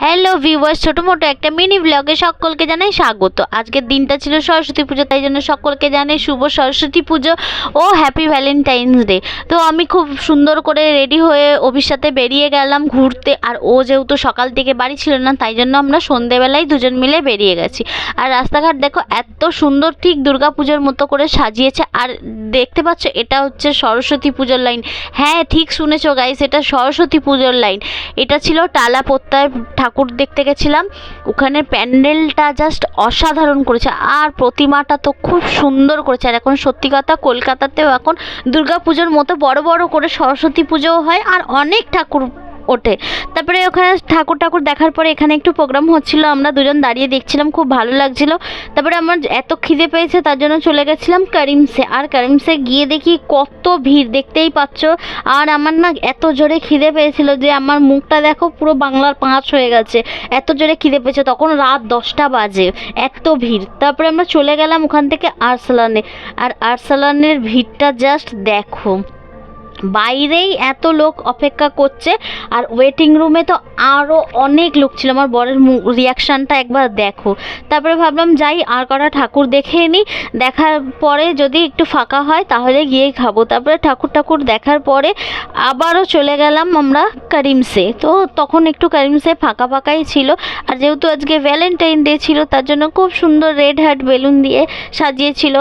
Hello viewers, ছোটো মোটো একটা mini ব্লগে সকলকে জানাই স্বাগত। আজকের দিনটা ছিল সরস্বতী পুজো, তাই জন্য সকলকে জানাই শুভ সরস্বতী পুজো ও হ্যাপি ভ্যালেন্টাইন্স ডে। তো আমি খুব সুন্দর করে রেডি হয়ে অভির সাথে বেরিয়ে গেলাম ঘুরতে। আর ও যেহেতু সকাল থেকে বাড়ি ছিল না, তাই জন্য আমরা সন্ধেবেলায় দুজন মিলে বেরিয়ে গেছি। আর রাস্তাঘাট দেখো এত সুন্দর, ঠিক দুর্গা পুজোর মতো করে সাজিয়েছে। আর দেখতে পাচ্ছ এটা হচ্ছে সরস্বতী পুজোর লাইন। হ্যাঁ, ঠিক শুনেছো গাইস, এটা সরস্বতী পুজোর লাইন। এটা ছিল টালা পোত্তায় ঠাকুর দেখতে গেছিলাম। ওখানে প্যান্ডেলটা জাস্ট অসাধারণ করেছে, আর প্রতিমাটা তো খুব সুন্দর করেছে। আর এখন সত্যি কথা, কলকাতাতেও এখন দুর্গা পুজোর মতো বড় বড় করে সরস্বতী পুজোও হয়, আর অনেক ঠাকুর ওঠে। তারপরে ওখানে ঠাকুর দেখার পরে এখানে একটু প্রোগ্রাম হচ্ছিল, আমরা দুজন দাঁড়িয়ে দেখছিলাম, খুব ভালো লাগছিল। তারপরে আমার এত খিদে পেয়েছে, তার জন্য চলে গেছিলাম করিমসে। আর করিমসে গিয়ে দেখি কত ভিড়, দেখতেই পাচ্ছ। আর আমার না এত জোরে খিদে পেয়েছিল যে আমার মুখটা দেখো পুরো বাংলার 5 হয়ে গেছে, এত জোরে খিদে পেয়েছে। তখন রাত 10টা বাজে, এত ভিড়। তারপরে আমরা চলে গেলাম ওখান থেকে আরসালানে। আর আরসালানের ভিড়টা জাস্ট দেখো, বাইরেই এত লোক অপেক্ষা করছে, আর ওয়েটিং রুমে তো আরও অনেক লোক ছিল। আমার বরের রিয়াকশানটা একবার দেখো। তারপরে ভাবলাম যাই আর কটা ঠাকুর দেখে নিই, দেখার পরে যদি একটু ফাঁকা হয় তাহলে গিয়েই খাবো। তারপরে ঠাকুর দেখার পরে আবারও চলে গেলাম আমরা করিমসে। তো তখন একটু করিমসে ফাঁকাই ছিল। আর যেহেতু আজকে ভ্যালেন্টাইন ডে ছিল, তার জন্য খুব সুন্দর রেড হার্ট বেলুন দিয়ে সাজিয়েছিল,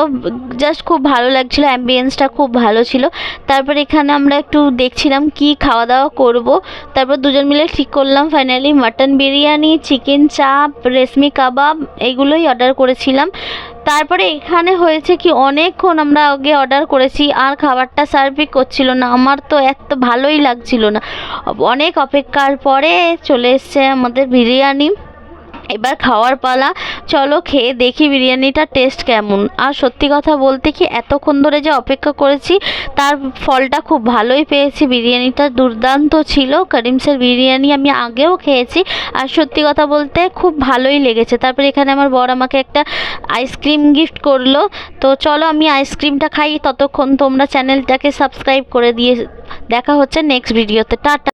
জাস্ট খুব ভালো লাগছিল, অ্যাম্বিয়েন্সটা খুব ভালো ছিল। তারপরে এখানে আমরা একটু দেখছিলাম কি খাওয়া দাওয়া করব। তারপর দুজন মিলে ঠিক করলাম ফাইনালি মাটন বিরিয়ানি, চিকেন চাপ, রেশমি কাবাব এইগুলোই অর্ডার করেছিলাম। তারপরে এখানে হয়েছে কি, অনেকক্ষণ আমরা আগে অর্ডার করেছি আর খাবারটা সার্ভই করছিল না। আমার তো এত ভালোই লাগছিল না। অনেক অপেক্ষার পরে চলে এসছে আমাদের বিরিয়ানি। এবার খাওয়ার পালা, চলো খেয়ে দেখি বিরিয়ানিটা টেস্ট কেমন। আর সত্যি কথা বলতে কি, এতক্ষণ ধরে যে অপেক্ষা করেছি তার ফলটা খুব ভালোই পেয়েছি। বিরিয়ানিটা দুর্দান্ত ছিল। করিমসের বিরিয়ানি আমি আগেও খেয়েছি, আর সত্যি কথা বলতে খুব ভালোই লেগেছে। তারপরে এখানে আমার বর আমাকে একটা আইসক্রিম গিফট করলো। তো চলো আমি আইসক্রিমটা খাই, ততক্ষণ তোমরা চ্যানেলটাকে সাবস্ক্রাইব করে দিয়ে। দেখা হচ্ছে নেক্সট ভিডিওতে। টাটা।